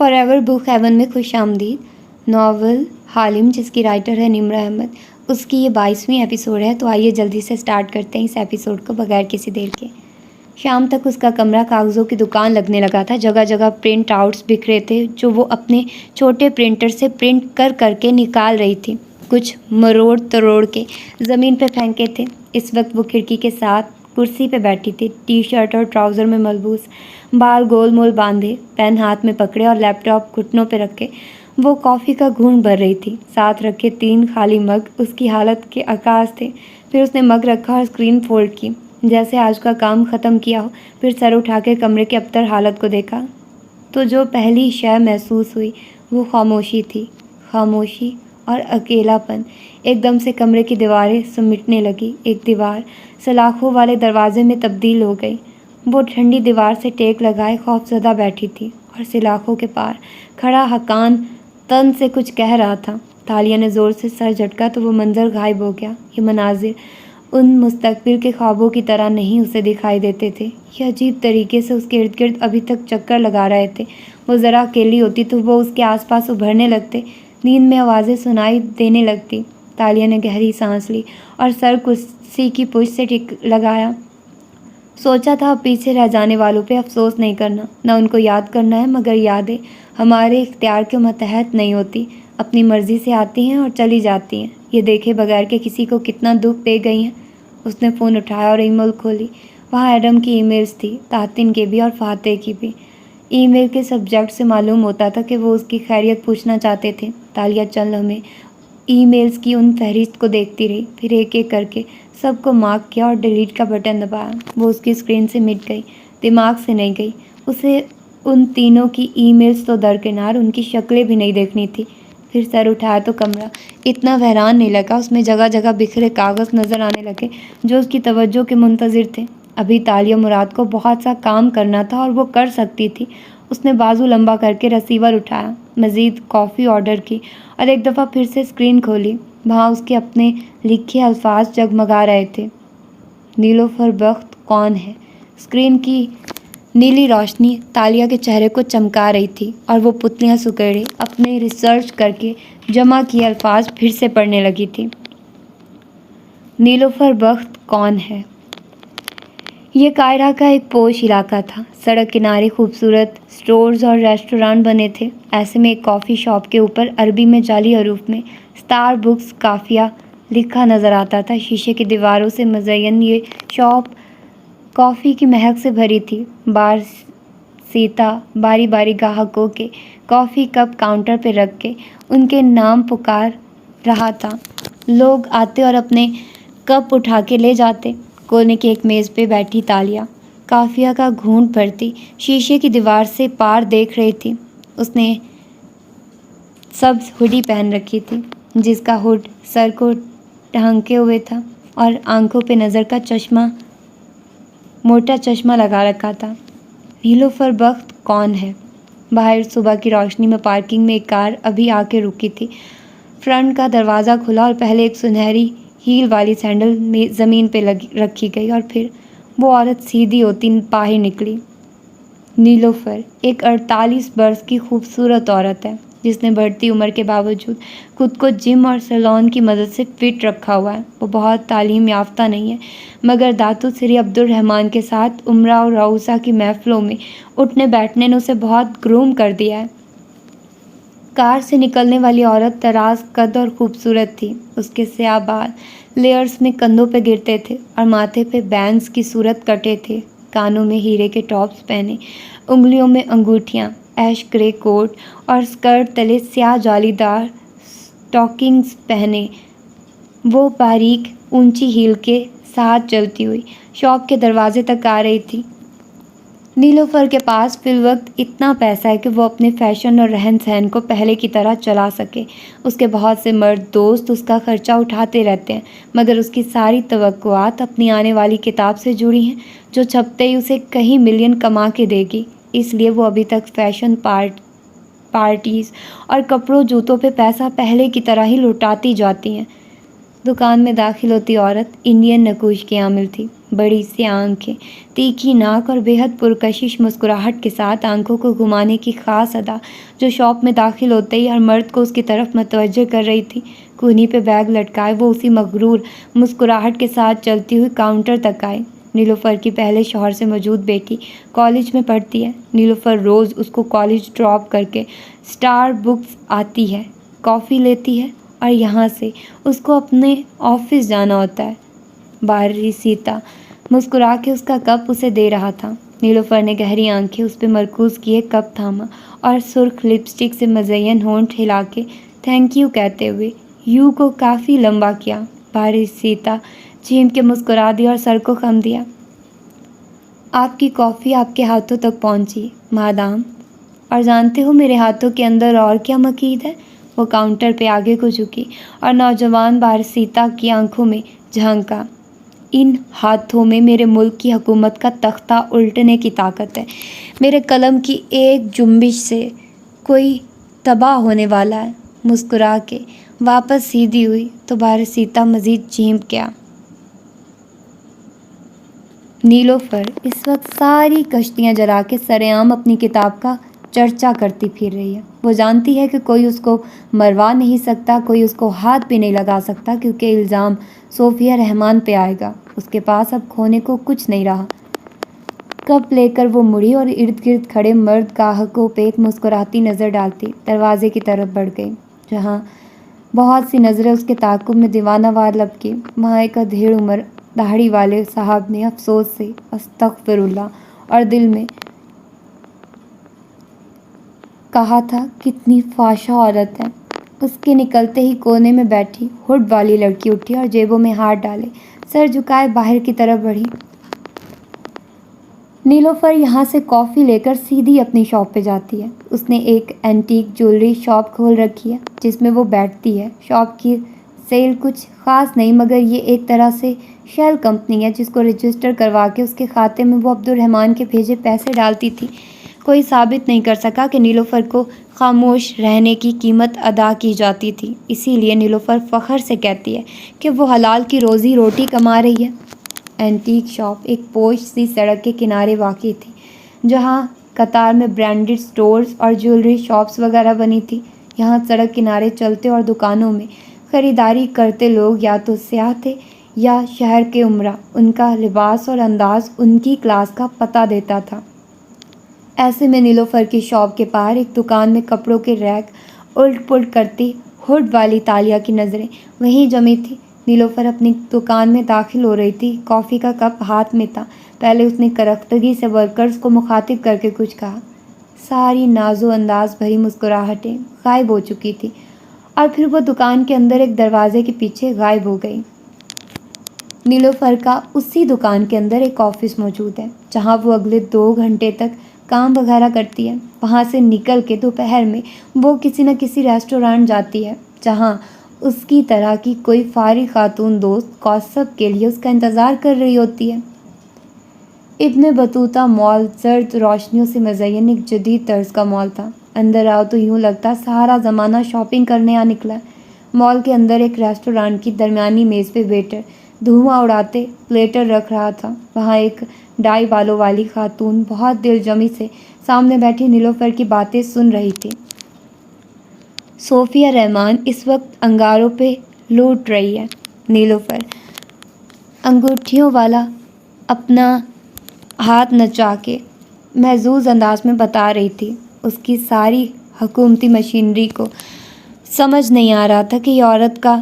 For ever book heaven میں خوش آمدید۔ ناول حالم، جس کی رائٹر ہے نمرہ احمد، اس کی یہ 22ویں ایپیسوڈ ہے، تو آئیے جلدی سے سٹارٹ کرتے ہیں اس ایپیسوڈ کو بغیر کسی دیر کے۔ شام تک اس کا کمرہ کاغذوں کی دکان لگنے لگا تھا۔ جگہ جگہ پرنٹ آؤٹس بکھرے تھے جو وہ اپنے چھوٹے پرنٹر سے پرنٹ کر کر کے نکال رہی تھی، کچھ مروڑ تروڑ کے زمین پہ پھینکے تھے۔ اس وقت وہ کھڑکی کے ساتھ کرسی پہ بیٹھی تھی، ٹی شرٹ اور ٹراؤزر میں ملبوس، بال گول مول باندھے، پین ہاتھ میں پکڑے اور لیپ ٹاپ گھٹنوں پہ رکھے وہ کافی کا گھونٹ بھر رہی تھی۔ ساتھ رکھے 3 خالی مگ اس کی حالت کے عکاس تھے۔ پھر اس نے مگ رکھا اور اسکرین فولڈ کی، جیسے آج کا کام ختم کیا ہو۔ پھر سر اٹھا کے کمرے کی ابتر حالت کو دیکھا تو جو پہلی شے محسوس ہوئی وہ خاموشی تھی، خاموشی اور اکیلا پن۔ ایک دم سے کمرے کی دیواریں سمٹنے لگی، ایک دیوار سلاخوں والے دروازے میں تبدیل ہو گئی۔ وہ ٹھنڈی دیوار سے ٹیک لگائے خوف زدہ بیٹھی تھی اور سلاخوں کے پار کھڑا حقان تن سے کچھ کہہ رہا تھا۔ تالیہ نے زور سے سر جھٹکا تو وہ منظر غائب ہو گیا۔ یہ مناظر ان مستقبل کے خوابوں کی طرح نہیں اسے دکھائی دیتے تھے، یہ عجیب طریقے سے اس کے ارد گرد ابھی تک چکر لگا رہے تھے۔ وہ ذرا اکیلی ہوتی تو وہ اس کے آس پاس ابھرنے لگتے، نیند میں آوازیں سنائی دینے لگتی۔ تالیہ نے گہری سانس لی اور سر کرسی کی پشت سے لگایا۔ سوچا تھا اب پیچھے رہ جانے والوں پہ افسوس نہیں کرنا، نہ ان کو یاد کرنا ہے، مگر یادیں ہمارے اختیار کے ماتحت نہیں ہوتی، اپنی مرضی سے آتی ہیں اور چلی جاتی ہیں۔ یہ دیکھے بغیر کہ کسی کو کتنا دکھ دے گئی ہیں۔ اس نے فون اٹھایا اور ای میل کھولی۔ وہاں ایڈم کی ای میلز تھی، تحسین کی بھی اور فاتح کی بھی۔ ای میل کے سبجیکٹ سے معلوم ہوتا تھا کہ وہ اس کی خیریت پوچھنا چاہتے تھے۔ تالیہ چند لمحے ای میلز کی ان فہرست کو دیکھتی رہی، پھر ایک ایک کر کے سب کو مارک کیا اور ڈیلیٹ کا بٹن دبایا۔ وہ اس کی اسکرین سے مٹ گئی، دماغ سے نہیں گئی۔ اسے ان تینوں کی ای میلز تو درکنار، ان کی شکلیں بھی نہیں دیکھنی تھی۔ پھر سر اٹھایا تو کمرہ اتنا ویران نہیں لگا، اس میں جگہ جگہ بکھرے کاغذ نظر آنے لگے جو اس کی توجہ کے منتظر تھے۔ ابھی تالیہ مراد کو بہت سا کام کرنا تھا اور وہ کر سکتی تھی۔ اس نے بازو لمبا کر کے رسیور اٹھایا، مزید کافی آرڈر کی اور ایک دفعہ پھر سے اسکرین کھولی۔ وہاں اس کے اپنے لکھے الفاظ جگمگا رہے تھے، نیلوفر بخت کون ہے؟ اسکرین کی نیلی روشنی تالیہ کے چہرے کو چمکا رہی تھی اور وہ پتلیاں سکیڑے اپنے ریسرچ کر کے جمع کیے الفاظ پھر سے پڑھنے لگی تھی۔ نیلوفر بخت کون ہے؟ یہ قاہرہ کا ایک پوش علاقہ تھا۔ سڑک کنارے خوبصورت اسٹورز اور ریسٹورانٹ بنے تھے۔ ایسے میں ایک کافی شاپ کے اوپر عربی میں جعلی حروف میں اسٹار بکس کافیہ لکھا نظر آتا تھا۔ شیشے کی دیواروں سے مزین یہ شاپ کافی کی مہک سے بھری تھی۔ بار سیتا باری باری گاہکوں کے کافی کپ کاؤنٹر پہ رکھ کے ان کے نام پکار رہا تھا۔ لوگ آتے اور اپنے کپ اٹھا کے لے جاتے۔ کونے کی ایک میز پہ بیٹھی تالیہ کافیہ کا گھونٹ بھرتی شیشے کی دیوار سے پار دیکھ رہی تھی۔ اس نے سبز ہوڈی پہن رکھی تھی، جس کا ہوڈ سر کو ڈھانکے ہوئے تھا اور آنکھوں پہ نظر کا چشمہ، موٹا چشمہ لگا رکھا تھا۔ نیلوفر بخت کون ہے؟ باہر صبح کی روشنی میں پارکنگ میں ایک کار ابھی آ کے رکی تھی۔ فرنٹ کا دروازہ کھلا اور پہلے ایک سنہری ہیل والی سینڈل زمین پہ رکھی گئی اور پھر وہ عورت سیدھی ہوتی باہر نکلی۔ نیلوفر ایک 48 برس کی خوبصورت عورت ہے جس نے بڑھتی عمر کے باوجود خود کو جم اور سیلون کی مدد سے فٹ رکھا ہوا ہے۔ وہ بہت تعلیم یافتہ نہیں ہے، مگر داتو سری عبد الرحمن کے ساتھ عمرہ اور رؤسا کی محفلوں میں اٹھنے بیٹھنے نے اسے بہت گروم کر دیا ہے۔ کار سے نکلنے والی عورت دراز قد اور خوبصورت تھی۔ اس کے سیاہ بال لیئرز میں کندھوں پہ گرتے تھے اور ماتھے پہ بینگز کی صورت کٹے تھے۔ کانوں میں ہیرے کے ٹاپس پہنے، انگلیوں میں انگوٹھیاں، ایش گرے کوٹ اور اسکرٹ تلے سیاہ جالی دار اسٹاکنگز پہنے، وہ باریک اونچی ہیل کے ساتھ چلتی ہوئی شاپ کے دروازے تک آ رہی تھی۔ نیلوفر کے پاس فی الوقت اتنا پیسہ ہے کہ وہ اپنے فیشن اور رہن سہن کو پہلے کی طرح چلا سکے۔ اس کے بہت سے مرد دوست اس کا خرچہ اٹھاتے رہتے ہیں، مگر اس کی ساری توقعات اپنی آنے والی کتاب سے جڑی ہیں جو چھپتے ہی اسے کئی ملین کما کے دے گی۔ اس لیے وہ ابھی تک فیشن پارٹیز اور کپڑوں جوتوں پہ پیسہ پہلے کی طرح ہی لوٹاتی جاتی ہیں۔ دکان میں داخل ہوتی عورت انڈین نقوش کی عامل تھی، بڑی سی آنکھیں، تیکھی ناک اور بے حد پرکشش مسکراہٹ کے ساتھ آنکھوں کو گھمانے کی خاص ادا جو شاپ میں داخل ہوتے ہی ہر مرد کو اس کی طرف متوجہ کر رہی تھی۔ کونھی پہ بیگ لٹکائے وہ اسی مغرور مسکراہٹ کے ساتھ چلتی ہوئی کاؤنٹر تک آئی۔ نیلوفر کی پہلے شوہر سے موجود بیٹی کالج میں پڑھتی ہے۔ نیلوفر روز اس کو کالج ڈراپ کر کے اسٹار بکس آتی ہے، کافی لیتی ہے اور یہاں سے اس کو اپنے آفس جانا ہوتا ہے۔ باہری سیتا مسکرا کے اس کا کپ اسے دے رہا تھا۔ نیلوفر نے گہری آنکھیں اس پہ مرکوز کیے کپ تھاما اور سرخ لپسٹک سے مزین ہونٹ ہلا کے تھینک یو کہتے ہوئے یو کو کافی لمبا کیا۔ باہری سیتا چیم کے مسکرا دیا اور سر کو خم دیا۔ آپ کی کافی آپ کے ہاتھوں تک پہنچی مادام، اور جانتے ہو میرے ہاتھوں کے اندر اور کیا مقید ہے؟ وہ کاؤنٹر پہ آگے کو جھکی اور نوجوان بارسیتا کی آنکھوں میں جھانکا۔ ان ہاتھوں میں میرے ملک کی حکومت کا تختہ الٹنے کی طاقت ہے۔ میرے قلم کی ایک جنبش سے کوئی تباہ ہونے والا ہے۔ مسکرا کے واپس سیدھی ہوئی تو بارسیتا مزید چیمپ گیا۔ نیلوفر اس وقت ساری کشتیاں جلا کے سرعام اپنی کتاب کا چرچا کرتی پھر رہی ہے۔ وہ جانتی ہے کہ کوئی اس کو مروا نہیں سکتا، کوئی اس کو ہاتھ بھی نہیں لگا سکتا، کیونکہ الزام صوفیہ رحمان پہ آئے گا۔ اس کے پاس اب کھونے کو کچھ نہیں رہا۔ کپ لے کر وہ مڑی اور ارد گرد کھڑے مرد گاہکوں پہ ایک مسکراتی نظر ڈالتی دروازے کی طرف بڑھ گئی، جہاں بہت سی نظریں اس کے تعاقب میں دیوانہ وار لپکی۔ وہاں ایک ادھیڑ عمر داڑھی والے صاحب نے افسوس سے استغفر اللہ اور دل میں کہا تھا کتنی فحشہ عورت ہے۔ اس کے نکلتے ہی کونے میں بیٹھی ہوڈ والی لڑکی اٹھی اور جیبوں میں ہاتھ ڈالے سر جھکائے باہر کی طرف بڑھی۔ نیلوفر یہاں سے کافی لے کر سیدھی اپنی شاپ پہ جاتی ہے۔ اس نے ایک اینٹیک جیولری شاپ کھول رکھی ہے جس میں وہ بیٹھتی ہے۔ شاپ کی سیل کچھ خاص نہیں، مگر یہ ایک طرح سے شیل کمپنی ہے جس کو رجسٹر کروا کے اس کے کھاتے میں وہ عبدالرحمان کے بھیجے پیسے ڈالتی تھی۔ کوئی ثابت نہیں کر سکا کہ نیلوفر کو خاموش رہنے کی قیمت ادا کی جاتی تھی، اسی لیے نیلوفر فخر سے کہتی ہے کہ وہ حلال کی روزی روٹی کما رہی ہے۔ اینٹیک شاپ ایک پوش سی سڑک کے کنارے واقع تھی، جہاں قطار میں برانڈڈ سٹورز اور جیولری شاپس وغیرہ بنی تھی۔ یہاں سڑک کنارے چلتے اور دکانوں میں خریداری کرتے لوگ یا تو سیاح تھے یا شہر کے عمرا۔ ان کا لباس اور انداز ان کی کلاس کا پتہ دیتا تھا۔ ایسے میں نیلوفر کی شاپ کے باہر ایک دکان میں کپڑوں کے ریک الٹ پلٹ کرتی ہوڈ والی تالیہ کی نظریں وہیں جمی تھی۔ نیلوفر اپنی دکان میں داخل ہو رہی تھی، کافی کا کپ ہاتھ میں تھا۔ پہلے اس نے کرختگی سے ورکرز کو مخاطب کر کے کچھ کہا۔ ساری ناز و انداز بھری مسکراہٹیں غائب ہو چکی تھی اور پھر وہ دکان کے اندر ایک دروازے کے پیچھے غائب ہو گئی۔ نیلوفر کا اسی دکان کے اندر ایک آفس موجود ہے جہاں وہ اگلے 2 گھنٹے تک کام وغیرہ کرتی ہے۔ وہاں سے نکل کے دوپہر میں وہ کسی نہ کسی ریسٹورانٹ جاتی ہے جہاں اس کی طرح کی کوئی فارغ خاتون دوست گوسپ کے لیے اس کا انتظار کر رہی ہوتی ہے۔ ابن بطوطہ مال زرد روشنیوں سے مزین ایک جدید طرز کا مال تھا۔ اندر آؤ تو یوں لگتا سارا زمانہ شاپنگ کرنے آ نکلا ہے۔ مال کے اندر ایک ریسٹورانٹ کی درمیانی میز پہ ویٹر دھواں اڑاتے پلیٹر رکھ رہا تھا۔ وہاں ایک ڈائی بالوں والی خاتون بہت دل جمی سے سامنے بیٹھی نیلوفر کی باتیں سن رہی تھی۔ صوفیہ رحمان اس وقت انگاروں پہ لوٹ رہی ہے، نیلوفر انگوٹھیوں والا اپنا ہاتھ نچا کے محظوظ انداز میں بتا رہی تھی۔ اس کی ساری حکومتی مشینری کو سمجھ نہیں آ رہا تھا کہ یہ عورت کا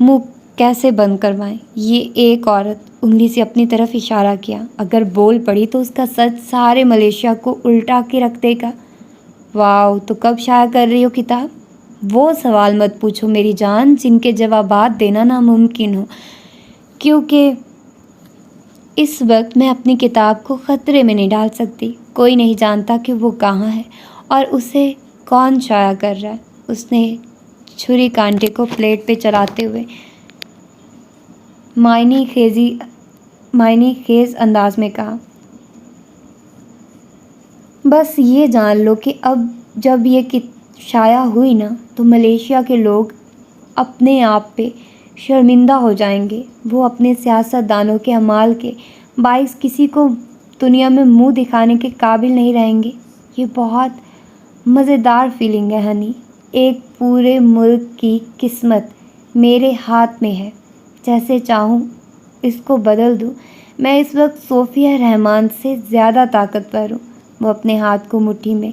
منہ کیسے بند کروائیں۔ یہ ایک عورت انگلی سے اپنی طرف اشارہ کیا، اگر بول پڑی تو اس کا سچ سارے ملیشیا کو الٹا کے رکھ دے گا۔ واؤ، تو کب شائع کر رہی ہو کتاب؟ وہ سوال مت پوچھو میری جان جن کے جوابات دینا ناممکن ہو، کیونکہ اس وقت میں اپنی کتاب کو خطرے میں نہیں ڈال سکتی۔ کوئی نہیں جانتا کہ وہ کہاں ہے اور اسے کون شائع کر رہا ہے۔ اس نے چھری کانٹے کو پلیٹ پہ چلاتے ہوئے معنی خیز انداز میں کہا، بس یہ جان لو کہ اب جب یہ شائع ہوئی نا تو ملیشیا کے لوگ اپنے آپ پہ شرمندہ ہو جائیں گے۔ وہ اپنے سیاست دانوں کے اعمال کے باعث کسی کو دنیا میں منہ دکھانے کے قابل نہیں رہیں گے۔ یہ بہت مزیدار فیلنگ ہے ہنی۔ ایک پورے ملک کی قسمت میرے ہاتھ میں ہے، جیسے چاہوں اس کو بدل دوں۔ میں اس وقت صوفیہ رحمان سے زیادہ طاقتور ہوں۔ وہ اپنے ہاتھ کو مٹھی میں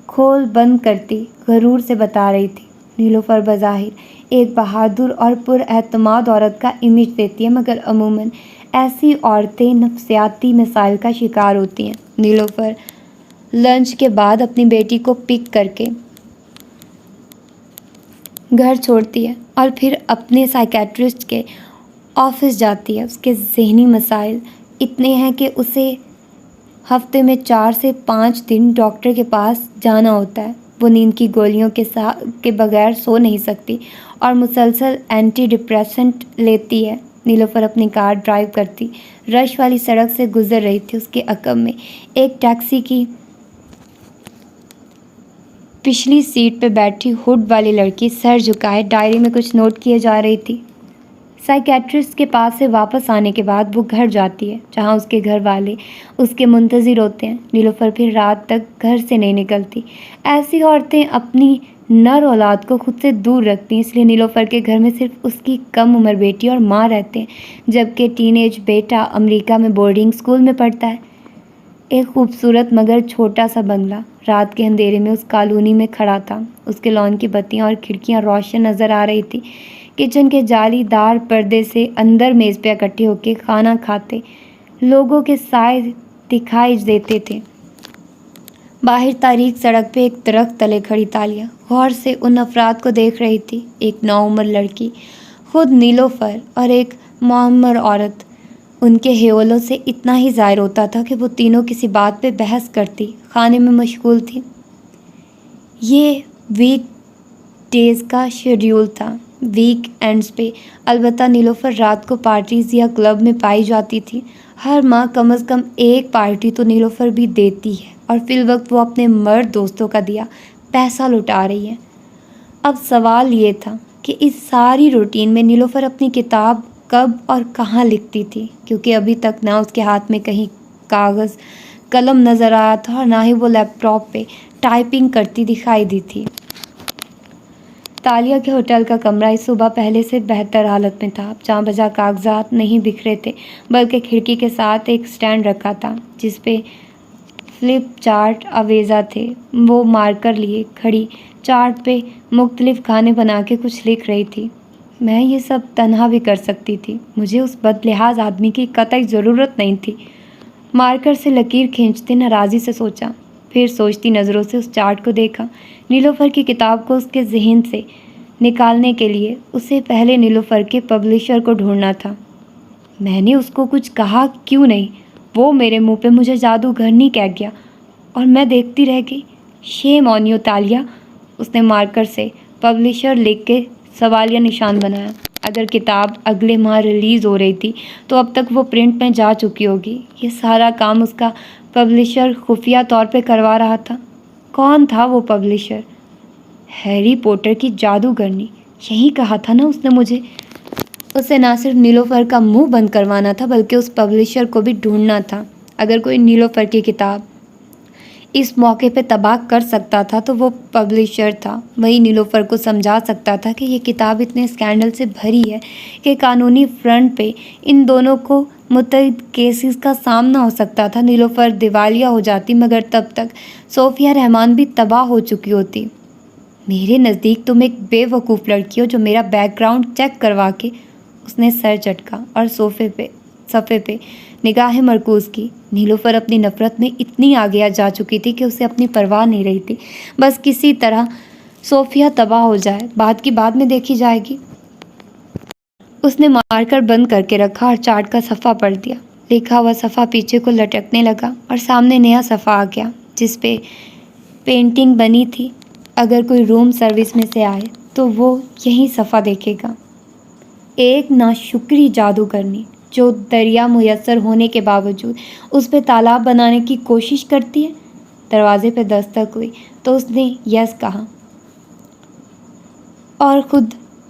کھول بند کرتی غرور سے بتا رہی تھی۔ نیلوفر بظاہر ایک بہادر اور پر اعتماد عورت کا امیج دیتی ہے، مگر عموماً ایسی عورتیں نفسیاتی مسائل کا شکار ہوتی ہیں۔ نیلوفر لنچ کے بعد اپنی بیٹی کو پک کر کے گھر چھوڑتی ہے اور پھر اپنے سائیکیٹرسٹ کے آفس جاتی ہے۔ اس کے ذہنی مسائل اتنے ہیں کہ اسے ہفتے میں 4 سے 5 دن ڈاکٹر کے پاس جانا ہوتا ہے۔ وہ نیند کی گولیوں کے بغیر سو نہیں سکتی اور مسلسل اینٹی ڈپریسنٹ لیتی ہے۔ نیلوفر اپنی کار ڈرائیو کرتی رش والی سڑک سے گزر رہی تھی۔ اس کے عقب میں ایک ٹیکسی کی پچھلی سیٹ پہ بیٹھی ہوڈ والی لڑکی سر جھکائے ڈائری میں کچھ نوٹ کیے جا رہی تھی۔ سائیکیٹرسٹ کے پاس سے واپس آنے کے بعد وہ گھر جاتی ہے، جہاں اس کے گھر والے اس کے منتظر ہوتے ہیں۔ نیلوفر پھر رات تک گھر سے نہیں نکلتی۔ ایسی عورتیں اپنی نر اولاد کو خود سے دور رکھتی ہیں، اس لیے نیلوفر کے گھر میں صرف اس کی کم عمر بیٹی اور ماں رہتے ہیں، جبکہ ٹین ایج بیٹا امریکہ میں بورڈنگ اسکول میں پڑھتا ہے۔ ایک خوبصورت مگر چھوٹا سا بنگلہ رات کے اندھیرے میں اس کالونی میں کھڑا تھا۔ اس کے لان کی بتیاں اور کھڑکیاں روشن نظر آ رہی تھی۔ کچن کے جالی دار پردے سے اندر میز پہ اکٹھے ہو کے کھانا کھاتے لوگوں کے سائے دکھائی دیتے تھے۔ باہر تاریک سڑک پہ ایک درخت تلے کھڑی تالیہ غور سے ان افراد کو دیکھ رہی تھی۔ ایک نوعمر لڑکی، خود نیلوفر اور ایک معمر عورت۔ ان کے ہیولوں سے اتنا ہی ظاہر ہوتا تھا کہ وہ تینوں کسی بات پہ بحث کرتی کھانے میں مشغول تھی۔ یہ ویک ڈیز کا شیڈیول تھا۔ ویک اینڈز پہ البتہ نیلوفر رات کو پارٹیز یا کلب میں پائی جاتی تھی۔ ہر ماہ کم از کم ایک پارٹی تو نیلوفر بھی دیتی ہے اور فی الوقت وہ اپنے مرد دوستوں کا دیا پیسہ لٹا رہی ہے۔ اب سوال یہ تھا کہ اس ساری روٹین میں نیلوفر اپنی کتاب کب اور کہاں لکھتی تھی، کیونکہ ابھی تک نہ اس کے ہاتھ میں کہیں کاغذ قلم نظر آیا تھا اور نہ ہی وہ لیپ ٹاپ پہ ٹائپنگ کرتی دکھائی دی تھی۔ تالیہ کے ہوٹل کا کمرہ اس صبح پہلے سے بہتر حالت میں تھا۔ جہاں بجا کاغذات نہیں بکھرے تھے، بلکہ کھڑکی کے ساتھ ایک سٹینڈ رکھا تھا جس پہ فلپ چارٹ آویزاں تھے۔ وہ مارکر لیے کھڑی چارٹ پہ مختلف کھانے بنا کے کچھ لکھ رہی تھی۔ میں یہ سب تنہا بھی کر سکتی تھی، مجھے اس بد لحاظ آدمی کی قطعی ضرورت نہیں تھی۔ مارکر سے لکیر کھینچتے ناراضی سے سوچا، پھر سوچتی نظروں سے اس چارٹ کو دیکھا۔ نیلوفر کی کتاب کو اس کے ذہن سے نکالنے کے لیے اسے پہلے نیلوفر کے پبلشر کو ڈھونڈنا تھا۔ میں نے اس کو کچھ کہا کیوں نہیں؟ وہ میرے منہ پہ مجھے جادوگرنی کہہ گیا اور میں دیکھتی رہ گئی۔ شیم آن یو تالیہ، اس نے مارکر سے پبلشر لکھ کے سوالیہ نشان بنایا۔ اگر کتاب اگلے ماہ ریلیز ہو رہی تھی تو اب تک وہ پرنٹ میں جا چکی ہوگی۔ یہ سارا کام اس کا پبلشر خفیہ طور پہ کروا رہا تھا۔ کون تھا وہ پبلشر؟ ہیری پوٹر کی جادوگرنی، یہی کہا تھا نا اس نے مجھے۔ اسے نہ صرف نیلوفر کا منہ بند کروانا تھا بلکہ اس پبلشر کو بھی ڈھونڈنا تھا۔ اگر کوئی نیلوفر کی کتاب اس موقع پہ تباہ کر سکتا تھا تو وہ پبلشر تھا۔ وہی نیلوفر کو سمجھا سکتا تھا کہ یہ کتاب اتنے اسکینڈل سے بھری ہے کہ قانونی فرنٹ پہ ان دونوں کو متعدد کیسز کا سامنا ہو سکتا تھا۔ نیلوفر دیوالیہ ہو جاتی مگر تب تک صوفیہ رحمان بھی تباہ ہو چکی ہوتی۔ میرے نزدیک تم ایک بے وقوف لڑکی ہو جو میرا بیک گراؤنڈ چیک کروا کے، اس نے سر چٹکا اور صفحے پہ نگاہیں مرکوز کی۔ نیلوفر اپنی نفرت میں اتنی آگے جا چکی تھی کہ اسے اپنی پرواہ نہیں رہی تھی۔ بس کسی طرح صوفیہ تباہ ہو جائے، بات کی بعد میں دیکھی جائے گی۔ اس نے مارکر بند کر کے رکھا اور چارٹ کا صفحہ پلٹ دیا۔ لکھا ہوا صفحہ پیچھے کو لٹکنے لگا اور سامنے نیا صفحہ آ گیا جس پہ پینٹنگ بنی تھی۔ اگر کوئی روم سروس میں سے آئے تو وہ یہی صفحہ دیکھے گا۔ ایک ناشکری جادوگرنی جو دریا میسر ہونے کے باوجود اس پہ تالاب بنانے کی کوشش کرتی ہے۔ دروازے پہ دستک ہوئی تو اس نے یس کہا اور خود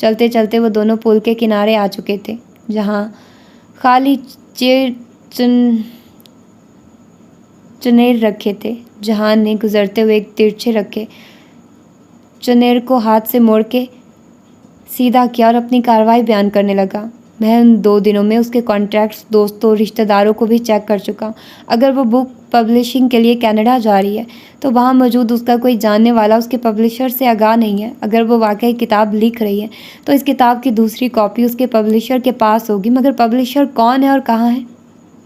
چلتے چلتے وہ دونوں پل کے کنارے آ چکے تھے، جہاں خالی چنیر رکھے تھے۔ جہان نے گزرتے ہوئے ایک ترچھے رکھے چنیر کو ہاتھ سے موڑ کے سیدھا کیا اور اپنی کارروائی بیان کرنے لگا۔ میں ان 2 دنوں میں اس کے کانٹیکٹس، دوستوں، رشتہ داروں کو بھی چیک کر چکا ہوں۔ اگر وہ بک پبلشنگ کے لیے کینیڈا جا رہی ہے تو وہاں موجود اس کا کوئی جاننے والا اس کے پبلشر سے آگاہ نہیں ہے۔ اگر وہ واقعی کتاب لکھ رہی ہے تو اس کتاب کی دوسری کاپی اس کے پبلشر کے پاس ہوگی، مگر پبلشر کون ہے اور کہاں ہے؟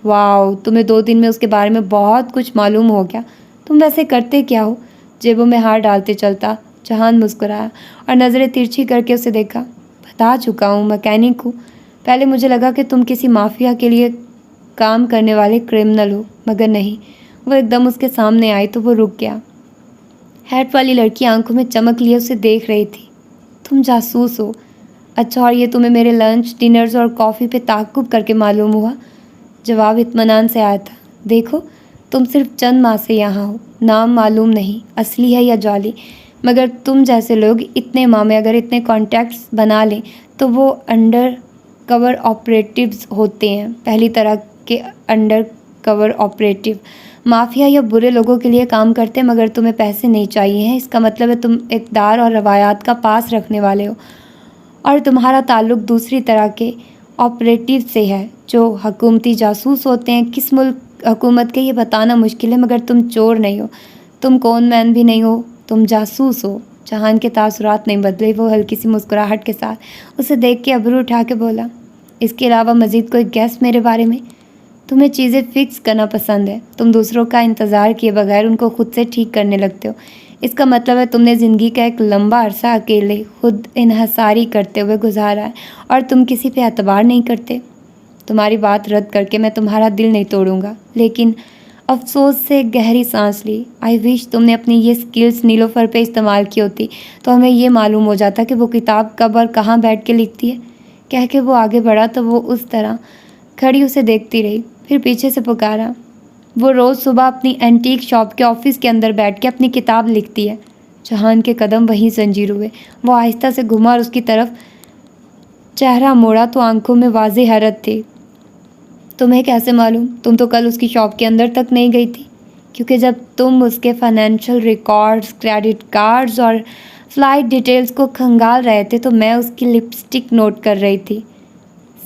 واو، تمہیں 2 دن میں اس کے بارے میں بہت کچھ معلوم ہو گیا۔ تم ویسے کرتے کیا ہو؟ جیبوں میں ہاتھ ڈالتے چلتا جہان مسکرایا اور نظریں ترچھی کر کے اسے دیکھا۔ بتا چکا ہوں، میکینک ہوں۔ پہلے مجھے لگا کہ تم کسی مافیا کے لیے کام کرنے والے کرمنل ہو، مگر نہیں۔ وہ ایک دم اس کے سامنے آئی تو وہ رک گیا۔ ہیٹ والی لڑکی آنکھوں میں چمک لیے اسے دیکھ رہی تھی۔ تم جاسوس ہو؟ اچھا، اور یہ تمہیں میرے لنچ، ڈنرز اور کافی پہ تعقب کر کے معلوم ہوا؟ جواب اطمینان سے آیا تھا۔ دیکھو، تم صرف چند ماہ سے یہاں ہو، نام معلوم نہیں اصلی ہے یا جعلی، مگر تم جیسے لوگ اتنے ماہ میں اگر اتنے کانٹیکٹس بنا لیں تو وہ انڈر کور آپریٹیوز ہوتے ہیں، پہلی طرح کے انڈر کور آپریٹیو۔ مافیا یا برے لوگوں کے لیے کام کرتے ہیں مگر تمہیں پیسے نہیں چاہیے ہیں۔ اس کا مطلب ہے تم اقدار اور روایات کا پاس رکھنے والے ہو، اور تمہارا تعلق دوسری طرح کے آپریٹیو سے ہے جو حکومتی جاسوس ہوتے ہیں۔ کس ملک حکومت کے یہ بتانا مشکل ہے، مگر تم چور نہیں ہو، تم کون مین بھی نہیں ہو، تم جاسوس ہو۔ جہان کے تاثرات نہیں بدلے۔ وہ ہلکی سی مسکراہٹ کے ساتھ اسے دیکھ کے ابرو اٹھا کے بولا، اس کے علاوہ مزید کوئی گیس میرے بارے میں؟ تمہیں چیزیں فکس کرنا پسند ہے، تم دوسروں کا انتظار کیے بغیر ان کو خود سے ٹھیک کرنے لگتے ہو۔ اس کا مطلب ہے تم نے زندگی کا ایک لمبا عرصہ اکیلے خود انحصاری کرتے ہوئے گزارا ہے اور تم کسی پہ اعتبار نہیں کرتے۔ تمہاری بات رد کر کے میں تمہارا دل نہیں توڑوں گا، لیکن افسوس سے گہری سانس لی۔ آئی وش تم نے اپنی یہ سکلز نیلوفر پہ استعمال کی ہوتی تو ہمیں یہ معلوم ہو جاتا کہ وہ کتاب کب اور کہاں بیٹھ کے لکھتی ہے۔ کہہ کے وہ آگے بڑھا تو وہ اس طرح کھڑی اسے دیکھتی رہی، پھر پیچھے سے پکارا، وہ روز صبح اپنی اینٹیک شاپ کے آفس کے اندر بیٹھ کے اپنی کتاب لکھتی ہے۔ جہان کے قدم وہیں زنجیر ہوئے۔ وہ آہستہ سے گھما اور اس کی طرف چہرہ موڑا تو آنکھوں میں واضح حیرت تھی۔ تمہیں کیسے معلوم؟ تم تو کل اس کی شاپ کے اندر تک نہیں گئی تھی۔ کیونکہ جب تم اس کے فائنینشیل ریکارڈز، کریڈٹ کارڈز اور فلائٹ ڈیٹیلز کو کھنگال رہے تھے تو میں اس کی لپسٹک نوٹ کر رہی تھی۔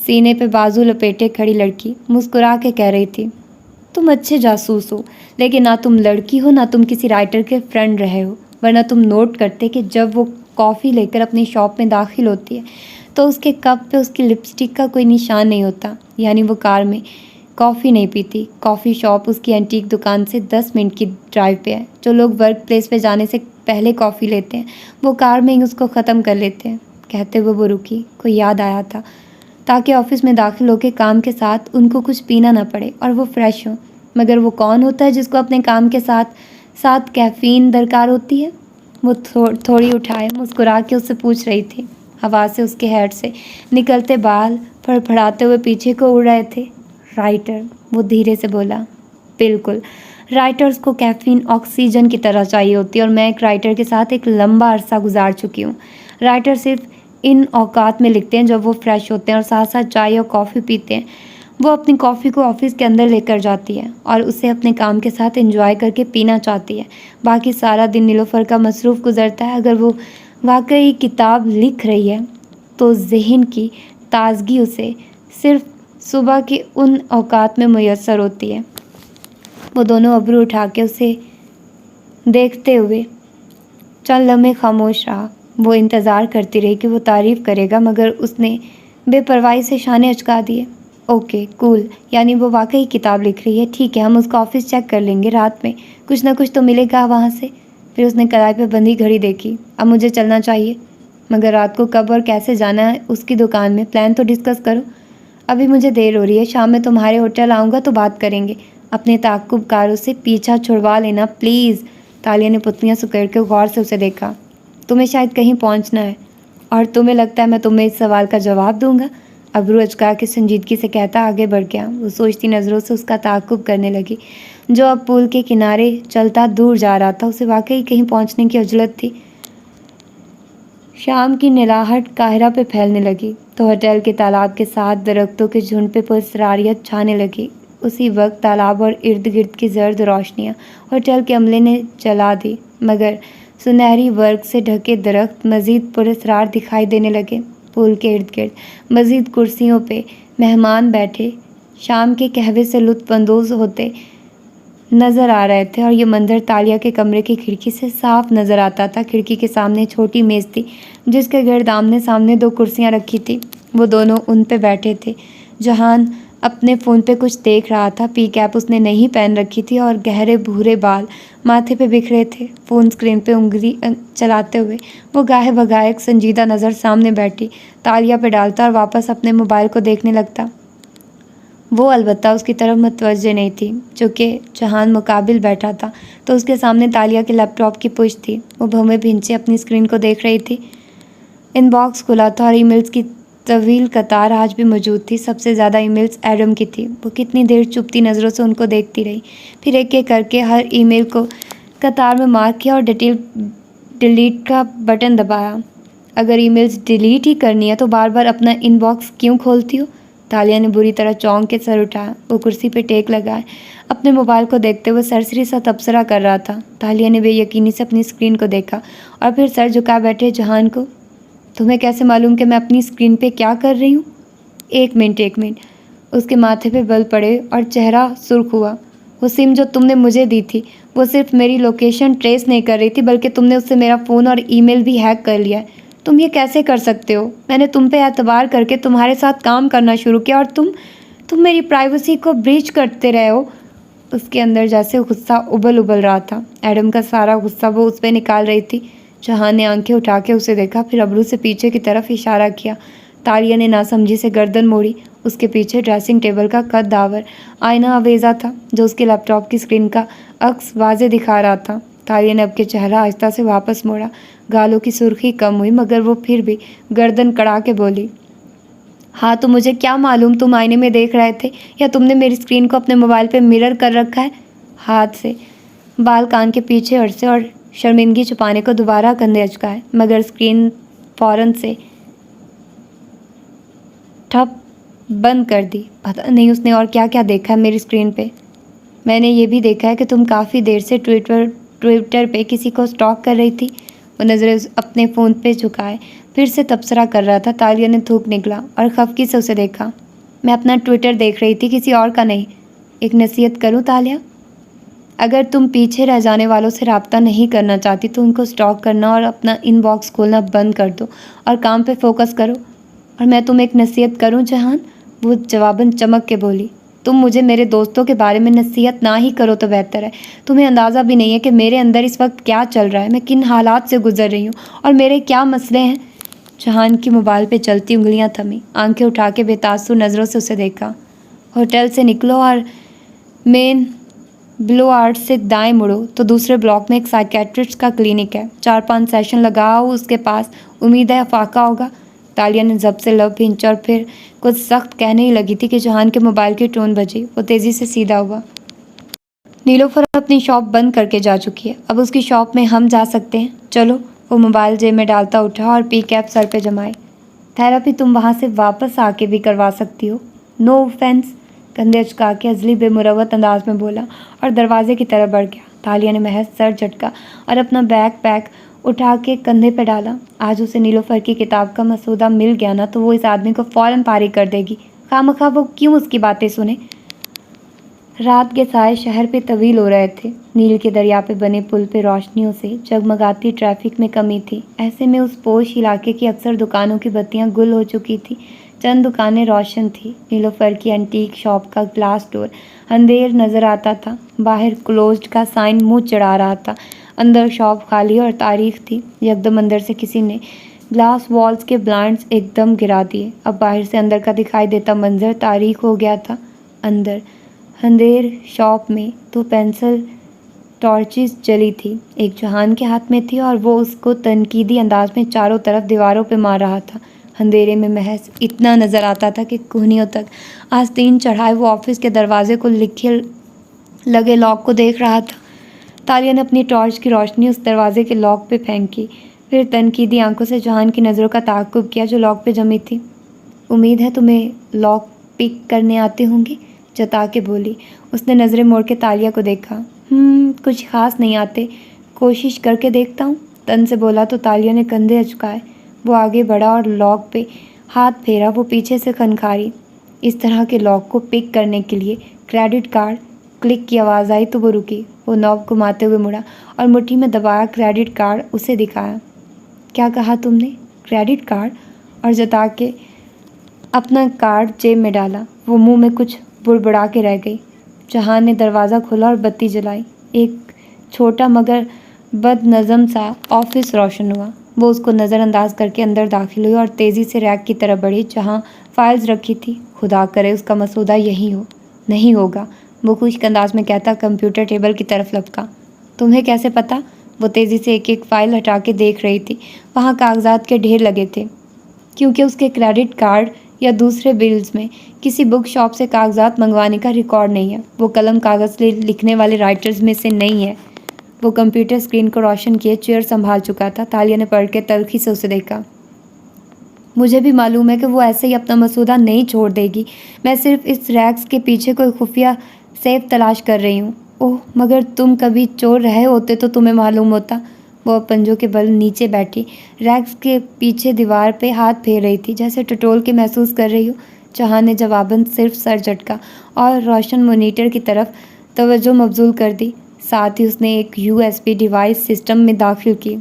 سینے پہ بازو لپیٹے کھڑی لڑکی مسکرا کے کہہ رہی تھی، تم اچھے جاسوس ہو، لیکن نہ تم لڑکی ہو، نہ تم کسی رائٹر کے فرینڈ رہے ہو، ورنہ تم نوٹ کرتے کہ جب وہ کافی لے کر اپنی شاپ میں داخل ہوتی ہے تو اس کے کپ پہ اس کی لپسٹک کا کوئی نشان نہیں ہوتا، یعنی وہ کار میں کافی نہیں پیتی۔ کافی شاپ اس کی اینٹیک دکان سے 10 منٹ کی ڈرائیو پہ ہے۔ جو لوگ ورک پلیس پہ جانے سے پہلے کافی لیتے ہیں وہ کار میں ہی اس کو ختم کر لیتے ہیں۔ کہتے ہوئے وہ رکی، کوئی یاد آیا تھا، تاکہ آفس میں داخل ہو کے کام کے ساتھ ان کو کچھ پینا نہ پڑے اور وہ فریش ہوں۔ مگر وہ کون ہوتا ہے جس کو اپنے کام کے ساتھ ساتھ کیفین درکار ہوتی ہے؟ وہ تھوڑی اٹھائے مسکرا کے اس سے پوچھ رہی تھی۔ ہوا سے اس کے ہیڈ سے نکلتے بال پھڑپھڑاتے ہوئے پیچھے کو اڑ رہے تھے۔ رائٹر، وہ دھیرے سے بولا۔ بالکل، رائٹرز کو کیفین آکسیجن کی طرح چاہیے ہوتی ہے، اور میں ایک رائٹر کے ساتھ ایک لمبا عرصہ گزار چکی ہوں۔ رائٹر صرف ان اوقات میں لکھتے ہیں جب وہ فریش ہوتے ہیں اور ساتھ ساتھ چائے اور کافی پیتے ہیں۔ وہ اپنی کافی کو آفس کے اندر لے کر جاتی ہے اور اسے اپنے کام کے ساتھ انجوائے کر کے پینا چاہتی ہے۔ باقی سارا دن نیلوفر کا مصروف گزرتا ہے۔ اگر وہ واقعی کتاب لکھ رہی ہے تو ذہن کی تازگی اسے صرف صبح کے ان اوقات میں میسر ہوتی ہے۔ وہ دونوں ابرو اٹھا کے اسے دیکھتے ہوئے چند لمحے خاموش رہا۔ وہ انتظار کرتی رہی کہ وہ تعریف کرے گا، مگر اس نے بے پرواہی سے شانے اچکا دیے۔ اوکے، کول، یعنی وہ واقعی کتاب لکھ رہی ہے۔ ٹھیک ہے، ہم اس کا آفس چیک کر لیں گے، رات میں کچھ نہ کچھ تو ملے گا وہاں سے۔ پھر اس نے کلائی پہ بندھی گھڑی دیکھی۔ اب مجھے چلنا چاہیے، مگر رات کو کب اور کیسے جانا ہے اس کی دکان میں پلان تو ڈسکس کرو۔ ابھی مجھے دیر ہو رہی ہے، شام میں تمہارے ہوٹل آؤں گا تو بات کریں گے۔ اپنے تعقب کاروں سے پیچھا چھڑوا لینا پلیز۔ تالیہ نے پتلیاں سکیڑ کے غور سے اسے دیکھا۔ تمہیں شاید کہیں پہنچنا ہے اور تمہیں لگتا ہے میں تمہیں اس سوال کا جواب دوں گا؟ ابرو اچکا کے سنجیدگی سے کہتا آگے بڑھ گیا۔ وہ سوچتی نظروں سے اس کا تعقب کرنے لگی، جو اب پول کے کنارے چلتا دور جا رہا تھا۔ اسے واقعی کہیں پہنچنے کی عجلت تھی۔ شام کی نلاہٹ قاہرہ پہ پھیلنے لگی تو ہوٹل کے تالاب کے ساتھ درختوں کے جھنڈ پہ پراسراریت چھانے لگی۔ اسی وقت تالاب اور ارد گرد کی زرد روشنیاں ہوٹل کے عملے نے جلا دی، مگر سنہری ورق سے ڈھکے درخت مزید پراسرار دکھائی دینے لگے۔ پول کے ارد گرد مزید کرسیوں پہ مہمان بیٹھے شام کے قہوے سے لطف اندوز ہوتے نظر آ رہے تھے، اور یہ منظر تالیہ کے کمرے کی کھڑکی سے صاف نظر آتا تھا۔ کھڑکی کے سامنے چھوٹی میز تھی جس کے گرد آمنے سامنے 2 کرسیاں رکھی تھی، وہ دونوں ان پہ بیٹھے تھے۔ جہان اپنے فون پہ کچھ دیکھ رہا تھا۔ پی کیپ اس نے نہیں پہن رکھی تھی اور گہرے بھورے بال ماتھے پہ بکھرے تھے۔ فون اسکرین پہ انگلی چلاتے ہوئے وہ گاہے بگاہے ایک سنجیدہ نظر سامنے بیٹھی تالیہ پہ ڈالتا اور واپس اپنے موبائل کو دیکھنے لگتا۔ وہ البتہ اس کی طرف متوجہ نہیں تھی، چونکہ جہان مقابل بیٹھا تھا تو اس کے سامنے تالیہ کے لیپ ٹاپ کی پشت تھی۔ وہ بھویں بھنچے اپنی اسکرین کو دیکھ رہی تھی۔ ان باکس کھلا تھا اور ای میلز کی طویل قطار آج بھی موجود تھی۔ سب سے زیادہ ای میلز ایڈم کی تھی۔ وہ کتنی دیر چپتی نظروں سے ان کو دیکھتی رہی، پھر ایک ایک کر کے ہر ای میل کو قطار میں مارک کیا اور ڈیلیٹ کا بٹن دبایا۔ اگر ای میلز ڈیلیٹ ہی کرنی ہے تو بار بار اپنا ان باکس کیوں کھولتی ہو؟ تالیہ نے بری طرح چونک کے سر اٹھایا۔ وہ کرسی پہ ٹیک لگائے اپنے موبائل کو دیکھتے ہوئے سرسری سا تبصرہ کر رہا تھا۔ تالیہ نے بے یقینی سے اپنی اسکرین کو دیکھا اور پھر سر جھکا بیٹھے جہان کو۔ تمہیں کیسے معلوم کہ میں اپنی اسکرین پہ کیا کر رہی ہوں؟ ایک منٹ۔ اس کے ماتھے پہ بل پڑے اور چہرہ سرخ ہوا۔ وہ سم جو تم نے مجھے دی تھی وہ صرف میری لوکیشن ٹریس نہیں کر رہی تھی، بلکہ تم نے اس سے میرا فون اور ای میل بھی ہیک کر لیا ہے۔ تم یہ کیسے کر سکتے ہو؟ میں نے تم پہ اعتبار کر کے تمہارے ساتھ کام کرنا شروع کیا اور تم میری پرائیویسی کو بریچ کرتے رہے ہو۔ اس کے اندر جیسے غصہ ابل رہا تھا۔ ایڈم کا سارا غصہ وہ اس پہ نکال رہی تھی۔ جہان نے آنکھیں اٹھا کے اسے دیکھا، پھر ابرو سے پیچھے کی طرف اشارہ کیا۔ تالیہ نے ناسمجھی سے گردن موڑی۔ اس کے پیچھے ڈریسنگ ٹیبل کا قد داور آئینہ آویزہ تھا جو اس کے لیپ ٹاپ کی اسکرین کا عکس واضح دکھا رہا تھا۔ تالیہ نے اب کے چہرہ آہستہ سے واپس موڑا۔ گالوں کی سرخی کم ہوئی، مگر وہ پھر بھی گردن کڑا کے بولی، ہاں تو مجھے کیا معلوم تم آئینے میں دیکھ رہے تھے یا تم نے میری اسکرین کو اپنے موبائل پہ مرر کر رکھا ہے؟ ہاتھ سے بال کان کے پیچھے عرصے اور شرمندگی چھپانے کو دوبارہ کندھے اچکائے، مگر اسکرین فوراً سے ٹھپ بند کر دی۔ پتہ نہیں اس نے اور کیا کیا دیکھا ہے میری اسکرین پہ۔ میں نے یہ بھی دیکھا ہے کہ تم کافی دیر سے ٹویٹر پہ کسی کو اسٹاک کر رہی تھی۔ وہ نظریں اپنے فون پہ جھکائے پھر سے تبصرہ کر رہا تھا۔ تالیہ نے تھوک نکلا اور خفگی سے اسے دیکھا۔ میں اپنا ٹویٹر دیکھ رہی تھی، کسی اور کا نہیں۔ ایک نصیحت کروں تالیہ؟ اگر تم پیچھے رہ جانے والوں سے رابطہ نہیں کرنا چاہتی تو ان کو اسٹاک کرنا اور اپنا ان باکس کھولنا بند کر دو اور کام پہ فوکس کرو۔ اور میں تمہیں ایک نصیحت کروں جہان؟ وہ جواباً چمک کے بولی، تم مجھے میرے دوستوں کے بارے میں نصیحت نہ ہی کرو تو بہتر ہے۔ تمہیں اندازہ بھی نہیں ہے کہ میرے اندر اس وقت کیا چل رہا ہے، میں کن حالات سے گزر رہی ہوں اور میرے کیا مسئلے ہیں۔ جہان کی موبائل پہ چلتی انگلیاں تھمیں، آنکھیں اٹھا کے بے تاثر نظروں سے اسے دیکھا۔ ہوٹل سے نکلو اور مین بلو آرٹ سے دائیں مڑو تو دوسرے بلاک میں ایک سائیکیٹرسٹ کا کلینک ہے۔ 4-5 سیشن لگاؤ اس کے پاس، امید ہے افاقہ ہوگا۔ تالیہ نے ضبط سے لب بھینچا اور پھر کچھ سخت کہنے ہی لگی تھی کہ جہان کے موبائل کی ٹون بجی۔ وہ تیزی سے سیدھا ہوا۔ نیلوفر اپنی شاپ بند کر کے جا چکی ہے، اب اس کی شاپ میں ہم جا سکتے ہیں، چلو۔ وہ موبائل جیب میں ڈالتا اٹھا اور پی کیپ سر پہ جمائے۔ تھراپی تم وہاں سے واپس آ کے بھی کروا سکتی ہو، نو اوفینس، کندھے اچکا کے عزلی بے مروت انداز میں بولا اور دروازے کی طرف بڑھ گیا۔ تالیہ نے محض سر جھٹکا اور اپنا بیگ پیک اٹھا کے کندھے پہ ڈالا۔ آج اسے نیلوفر کی کتاب کا مسودہ مل گیا نا تو وہ اس آدمی کو فوراً فارغ کر دے گی، خواہ وہ کیوں اس کی باتیں سنے۔ رات کے سائے شہر پہ طویل ہو رہے تھے۔ نیل کے دریا پہ بنے پل پہ روشنیوں سے جگمگاتی ٹریفک میں کمی تھی۔ ایسے میں اس پوش علاقے کی اکثر دکانوں کی بتیاں گل ہو چکی تھیں، چند دکانیں روشن تھیں۔ نیلوفر کی اینٹیک شاپ کا گلاس ڈور اندھیر نظر آتا تھا، باہر کلوزڈ کا سائن منہ چڑھا رہا تھا، اندر شاپ خالی اور تاریخ تھی۔ یکدم اندر سے کسی نے گلاس والز کے بلائنڈز ایک دم گرا دیے۔ اب باہر سے اندر کا دکھائی دیتا منظر تاریخ ہو گیا تھا۔ اندر اندھیر شاپ میں 2 پینسل ٹارچز جلی تھی، ایک جہان کے ہاتھ میں تھی اور وہ اس کو تنقیدی انداز میں چاروں طرف دیواروں پہ مار رہا تھا۔ اندھیرے میں محض اتنا نظر آتا تھا کہ کوہنیوں تک آستین چڑھائے وہ آفس کے دروازے کو لکھے لگے لاک کو دیکھ رہا تھا۔ تالیہ نے اپنی ٹارچ کی روشنی اس دروازے کے لاک پہ پھینکی۔ پھر تنقیدی آنکھوں سے جہان کی نظروں کا تعاقب کیا جو لاک پہ جمی تھی۔ امید ہے تمہیں لاک پک کرنے آتے ہوں گے، جتا کے بولی۔ اس نے نظریں موڑ کے تالیہ کو دیکھا۔ کچھ خاص نہیں آتے، کوشش کر کے دیکھتا ہوں، تن سے بولا تو تالیہ نے کندھے اچکائے۔ وہ آگے بڑھا اور لاک پہ ہاتھ پھیرا۔ وہ پیچھے سے کھنکھاری۔ اس طرح کے لاک کو پک کرنے کے لیے کریڈٹ کارڈ۔ کلک کی آواز آئی تو وہ رکی۔ وہ نوب گھماتے ہوئے مڑا اور مٹھی میں دبایا کریڈٹ کارڈ اسے دکھایا۔ کیا کہا تم نے؟ Credit card? اور جتا کے اپنا کارڈ جیب میں ڈالا۔ وہ منہ میں کچھ بڑبڑا کے رہ گئی۔ جہان نے دروازہ کھولا اور بتی جلائی۔ ایک چھوٹا مگر بد نظم سا آفس روشن ہوا۔ وہ اس کو نظر انداز کر کے اندر داخل ہوئی اور تیزی سے ریک کی طرف بڑھی جہاں فائلز رکھی تھی۔ خدا کرے اس کا مسودہ یہی ہو۔ نہیں ہوگا، وہ خشک انداز میں کہتا کمپیوٹر ٹیبل کی طرف لپکا۔ تمہیں کیسے پتا؟ وہ تیزی سے ایک ایک فائل ہٹا کے دیکھ رہی تھی۔ وہاں کاغذات کے ڈھیر لگے تھے، کیونکہ اس کے کریڈٹ کارڈ یا دوسرے بلز میں کسی بک شاپ سے کاغذات منگوانے کا ریکارڈ نہیں ہے۔ وہ قلم کاغذ لکھنے والے رائٹرز میں سے نہیں ہے۔ وہ کمپیوٹر اسکرین کو روشن کیے چیئر سنبھال چکا تھا۔ تالیہ نے پڑھ کے تلخی سے اسے دیکھا۔ مجھے بھی معلوم ہے کہ وہ ایسے ہی اپنا مسودہ نہیں چھوڑ دے گی۔ میں صرف اس ریکس کے پیچھے کوئی خفیہ سیف تلاش کر رہی ہوں۔ اوہ، مگر تم کبھی چور رہے ہوتے تو تمہیں معلوم ہوتا۔ وہ پنجوں کے بل نیچے بیٹھی ریکس کے پیچھے دیوار پہ ہاتھ پھیر رہی تھی، جیسے ٹٹول کے محسوس کر رہی ہو۔ جہان نے جواباً صرف سر جھٹکا اور روشن مانیٹر کی طرف توجہ مبذول کر دی۔ ساتھ ہی اس نے ایک USB ڈیوائس سسٹم میں داخل کی۔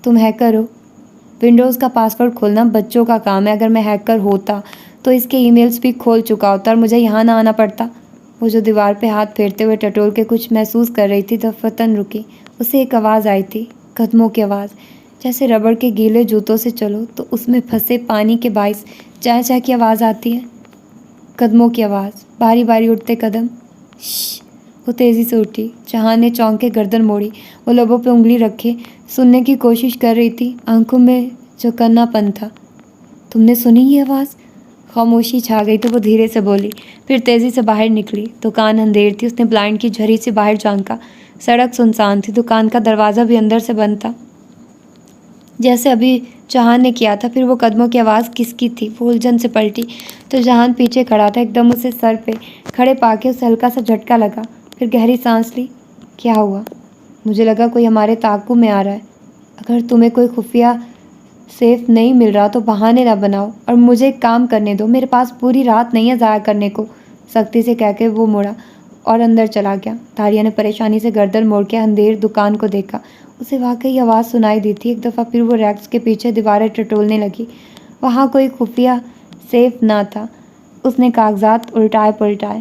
تم ہیکر ہو؟ ونڈوز کا پاسورڈ کھولنا بچوں کا کام ہے۔ اگر میں ہیکر ہوتا تو اس کے ای میلز بھی کھول چکا ہوتا اور مجھے یہاں نہ آنا پڑتا۔ وہ جو دیوار پہ ہاتھ پھیرتے ہوئے ٹٹول کے کچھ محسوس کر رہی تھی دفعتاً رکی۔ اسے ایک آواز آئی تھی، قدموں کی آواز، جیسے ربڑ کے گیلے جوتوں سے چلو تو اس میں پھنسے پانی کے باعث چہ چہ کی آواز آتی ہے۔ قدموں کی آواز، باری باری اٹھتے قدم۔ شش! وہ تیزی سے اٹھی۔ جہان نے چونک کے گردن موڑی۔ وہ لبوں پہ انگلی رکھے سننے کی کوشش کر رہی تھی، آنکھوں میں چوکنا پن تھا۔ تم نے سنی یہ آواز؟ خاموشی چھا گئی تو وہ دھیرے سے بولی، پھر تیزی سے باہر نکلی۔ دکان اندھیر تھی۔ اس نے بلائنڈ کی جھری سے باہر جھانکا۔ سڑک سنسان تھی۔ دکان کا دروازہ بھی اندر سے بند تھا، جیسے ابھی جہان نے کیا تھا۔ پھر وہ قدموں کی آواز کس کی تھی؟ وہ الجھن سے پلٹی تو جہان پیچھے کھڑا تھا۔ ایک دم اسے سر پہ کھڑے پا کے اسے ہلکا سا جھٹکا لگا، پھر گہری سانس لی۔ کیا ہوا؟ مجھے لگا کوئی ہمارے تعاقب میں آ رہا ہے۔ اگر تمہیں کوئی خفیہ سیف نہیں مل رہا تو بہانے نہ بناؤ اور مجھے کام کرنے دو۔ میرے پاس پوری رات نہیں ہے ضائع کرنے کو، سختی سے کہہ کے وہ مڑا اور اندر چلا گیا۔ تالیہ نے پریشانی سے گردن موڑ کے اندھیر دکان کو دیکھا۔ اسے واقعی آواز سنائی دی تھی۔ ایک دفعہ پھر وہ ریکس کے پیچھے دیواریں ٹٹولنے لگی۔ وہاں کوئی خفیہ سیف نہ تھا۔ اس نے کاغذات الٹائے پلٹائے۔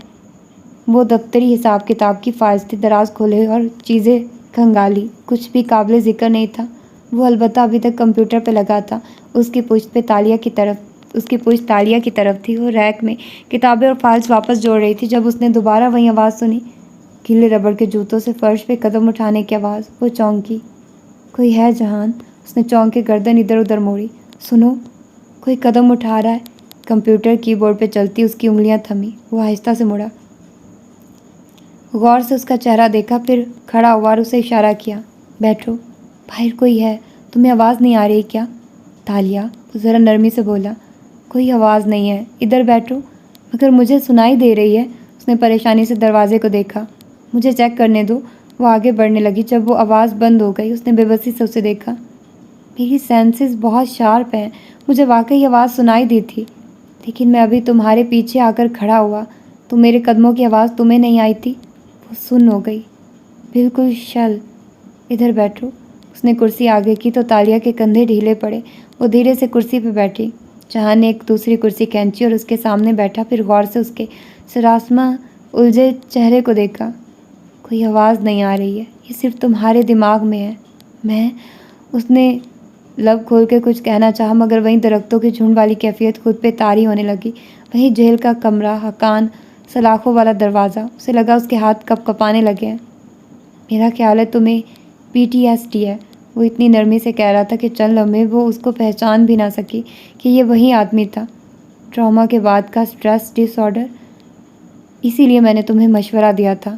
وہ دفتری حساب کتاب کی فائلز تھی، دراز کھولے اور چیزیں کھنگالی۔ کچھ بھی قابل ذکر نہیں تھا۔ وہ البتہ ابھی تک کمپیوٹر پہ لگا تھا۔ اس کی پشت تالیہ کی طرف تھی۔ وہ ریک میں کتابیں اور فائلز واپس جوڑ رہی تھی جب اس نے دوبارہ وہی آواز سنی، گیلے ربڑ کے جوتوں سے فرش پہ قدم اٹھانے کی آواز۔ وہ چونکی۔ کوئی ہے جہان؟ اس نے چونک کے گردن ادھر ادھر موڑی۔ سنو، کوئی قدم اٹھا رہا ہے۔ کمپیوٹر کی بورڈ پہ چلتی اس کی انگلیاں تھمی۔ وہ آہستہ سے مڑا، غور سے اس کا چہرہ دیکھا، پھر کھڑا ہوا اور اسے اشارہ کیا، بیٹھو، باہر کوئی ہے۔ تمہیں آواز نہیں آ رہی کیا؟ تالیہ، وہ ذرا نرمی سے بولا، کوئی آواز نہیں ہے، ادھر بیٹھو۔ مگر مجھے سنائی دے رہی ہے۔ اس نے پریشانی سے دروازے کو دیکھا۔ مجھے چیک کرنے دو۔ وہ آگے بڑھنے لگی۔ جب وہ آواز بند ہو گئی اس نے بے بسی سے اسے دیکھا۔ میری سینسز بہت شارپ ہیں، مجھے واقعی آواز سنائی دی تھی، لیکن میں ابھی تمہارے پیچھے آ کر کھڑا ہوا تو میرے قدموں کی آواز تمہیں نہیں آئی تھی؟ وہ سن ہو گئی، بالکل شل۔ ادھر بیٹھو۔ اس نے کرسی آگے کی تو تالیہ کے کندھے ڈھیلے پڑے۔ وہ دھیرے سے کرسی پہ بیٹھی۔ جہان نے ایک دوسری کرسی کھینچی اور اس کے سامنے بیٹھا، پھر غور سے اس کے سراسمہ الجھے چہرے کو دیکھا۔ کوئی آواز نہیں آ رہی ہے، یہ صرف تمہارے دماغ میں ہے۔ اس نے لب کھول کے کچھ کہنا چاہا، مگر وہیں درختوں کے جھنڈ والی کیفیت خود پہ طاری ہونے لگی۔ وہیں جیل کا کمرہ، حقان سلاخوں والا دروازہ۔ اسے لگا اس کے ہاتھ کپ کپانے لگے ہیں۔ میرا خیال ہے تمہیں PTSD ہے، وہ اتنی نرمی سے کہہ رہا تھا کہ چند لمحے وہ اس کو پہچان بھی نہ سکی کہ یہ وہی آدمی تھا۔ ٹراما کے بعد کا سٹریس ڈس آرڈر، اسی لیے میں نے تمہیں مشورہ دیا تھا۔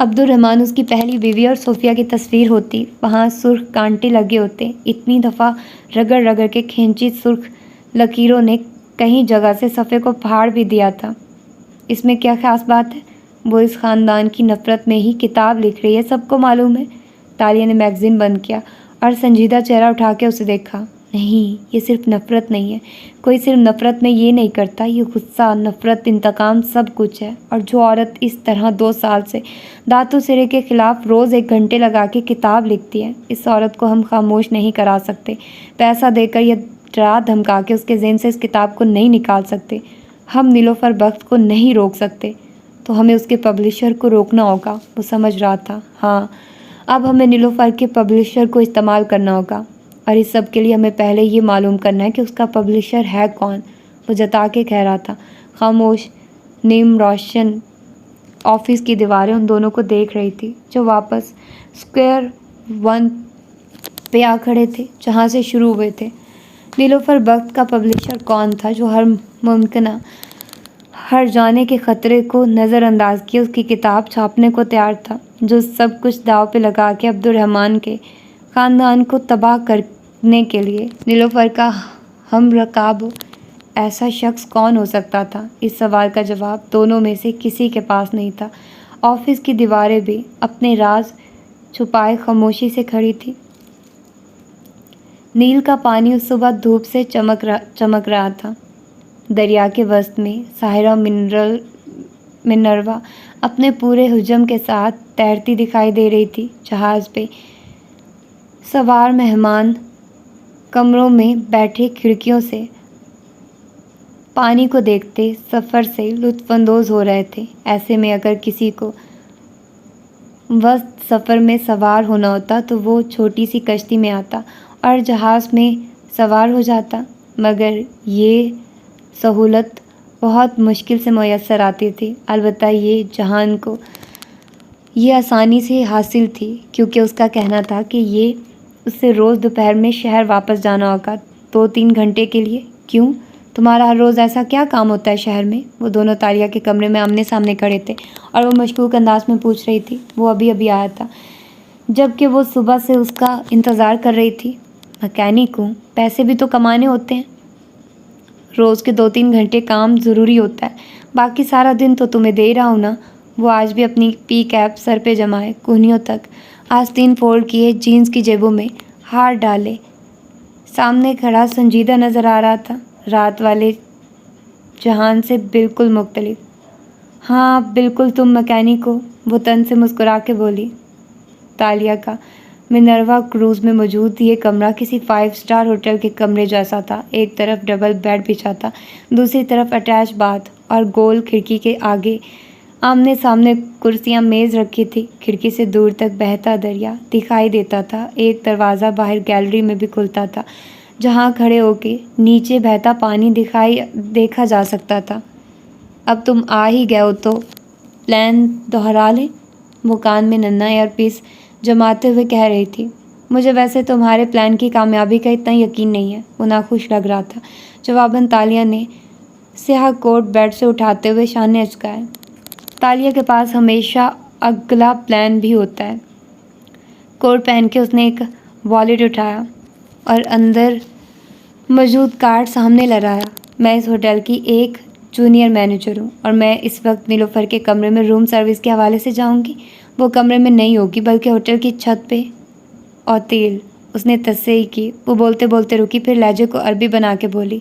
عبد الرحمن اس کی پہلی بیوی اور صوفیہ کی تصویر ہوتی، وہاں سرخ کانٹے لگے ہوتے، اتنی دفعہ رگڑ رگڑ کے کھینچی سرخ لکیروں نے کہیں جگہ سے صفحے کو پھاڑ بھی دیا تھا۔ اس میں کیا خاص بات ہے؟ وہ اس خاندان کی نفرت میں ہی کتاب لکھ رہی ہے، سب کو معلوم ہے۔ تالیہ نے میگزین بند کیا اور سنجیدہ چہرہ اٹھا کے اسے دیکھا۔ نہیں، یہ صرف نفرت نہیں ہے، کوئی صرف نفرت میں یہ نہیں کرتا، یہ غصہ، نفرت، انتقام سب کچھ ہے۔ اور جو عورت اس طرح 2 سال سے دانتوں سرے کے خلاف روز 1 گھنٹے لگا کے کتاب لکھتی ہے، اس عورت کو ہم خاموش نہیں کرا سکتے، پیسہ دے کر یا ڈرا دھمکا کے اس کے ذہن سے اس کتاب کو نہیں نکال سکتے، ہم نیلوفر بخت کو نہیں روک سکتے، تو ہمیں اس کے پبلشر کو روکنا ہوگا۔ وہ سمجھ رہا تھا، ہاں اب ہمیں نیلوفر کے پبلشر کو استعمال کرنا ہوگا، اور اس سب کے لیے ہمیں پہلے یہ معلوم کرنا ہے کہ اس کا پبلشر ہے کون۔ وہ جتا کے کہہ رہا تھا۔ خاموش، نیم روشن آفس کی دیواریں ان دونوں کو دیکھ رہی تھی، جو واپس اسکوائر 1 پہ آ کھڑے تھے جہاں سے شروع ہوئے تھے۔ نیلوفر بخت کا پبلشر کون تھا جو ہر ممکنہ ہر جانے کے خطرے کو نظر انداز کیے اس کی کتاب چھاپنے کو تیار تھا، جو سب کچھ داؤ پہ لگا کے عبد الرحمن کے خاندان کو تباہ کرنے کے لیے نیلوفر کا ہم رکاب ہو؟ ایسا شخص کون ہو سکتا تھا؟ اس سوال کا جواب دونوں میں سے کسی کے پاس نہیں تھا۔ آفس کی دیواریں بھی اپنے راز چھپائے خاموشی سے کھڑی تھی۔ نیل کا پانی اس صبح دھوپ سے چمک رہا تھا۔ دریا کے وسط میں ساحرہ منروا اپنے پورے حجم کے ساتھ تیرتی دکھائی دے رہی تھی۔ جہاز پہ سوار مہمان کمروں میں بیٹھے کھڑکیوں سے پانی کو دیکھتے سفر سے لطف اندوز ہو رہے تھے۔ ایسے میں اگر کسی کو وسط سفر میں سوار ہونا ہوتا تو وہ چھوٹی سی کشتی میں آتا اور جہاز میں سوار ہو جاتا، مگر یہ سہولت بہت مشکل سے میسر آتی تھی۔ البتہ یہ جہان کو یہ آسانی سے حاصل تھی، کیونکہ اس کا کہنا تھا کہ یہ اس سے روز دوپہر میں شہر واپس جانا ہوگا 2-3 گھنٹے کے لیے۔ کیوں؟ تمہارا ہر روز ایسا کیا کام ہوتا ہے شہر میں؟ وہ دونوں تالیہ کے کمرے میں آمنے سامنے کھڑے تھے اور وہ مشکوک انداز میں پوچھ رہی تھی۔ وہ ابھی آیا تھا، جبکہ وہ صبح سے اس کا انتظار کر رہی تھی۔ مکینک ہوں، پیسے بھی تو کمانے ہوتے ہیں، روز کے 2-3 گھنٹے کام ضروری ہوتا ہے، باقی سارا دن تو تمہیں دے رہا ہوں نا۔ وہ آج بھی اپنی پی کیپ سر پہ جمائے کونیوں تک آستین فولڈ کیے، جینز کی جیبوں میں ہاتھ ڈالے سامنے کھڑا سنجیدہ نظر آ رہا تھا، رات والے جہان سے بالکل مختلف۔ ہاں بالکل، تم مکینک ہو، وہ تن سے مسکرا کے بولی۔ تالیہ کا منروا کروز میں موجود یہ کمرہ کسی 5 اسٹار ہوٹل کے کمرے جیسا تھا۔ ایک طرف ڈبل بیڈ بچھا تھا، دوسری طرف اٹیچ باتھ، اور گول کھڑکی کے آگے آمنے سامنے کرسیاں میز رکھی تھی۔ کھڑکی سے دور تک بہتا دریا دکھائی دیتا تھا۔ ایک دروازہ باہر گیلری میں بھی کھلتا تھا، جہاں کھڑے ہو کے نیچے بہتا پانی دیکھا جا سکتا تھا۔ اب تم آ ہی گئے ہو تو پلان دہرا لیں، وہ کان میں ننھا ایئر پیس جماتے ہوئے کہہ رہی تھی۔ مجھے ویسے تمہارے پلان کی کامیابی کا اتنا یقین نہیں ہے، وہ ناخوش لگ رہا تھا۔ جواباً تالیہ نے سیاہ کوٹ بیڈ سے اٹھاتے ہوئے شانے اچکائے۔ تالیہ کے پاس ہمیشہ اگلا پلان بھی ہوتا ہے۔ کوٹ پہن کے اس نے ایک والیٹ اٹھایا اور اندر موجود کارڈ سامنے لہرایا۔ میں اس ہوٹل کی ایک جونیئر مینیجر ہوں اور میں اس وقت نیلوفر کے کمرے میں روم سروس کے حوالے سے جاؤں گی۔ وہ کمرے میں نہیں ہوگی بلکہ ہوٹل کی چھت پہ۔ اوتیل، اس نے تصحیح کی۔ وہ بولتے بولتے رکی، پھر لہجے کو عربی بنا کے بولی۔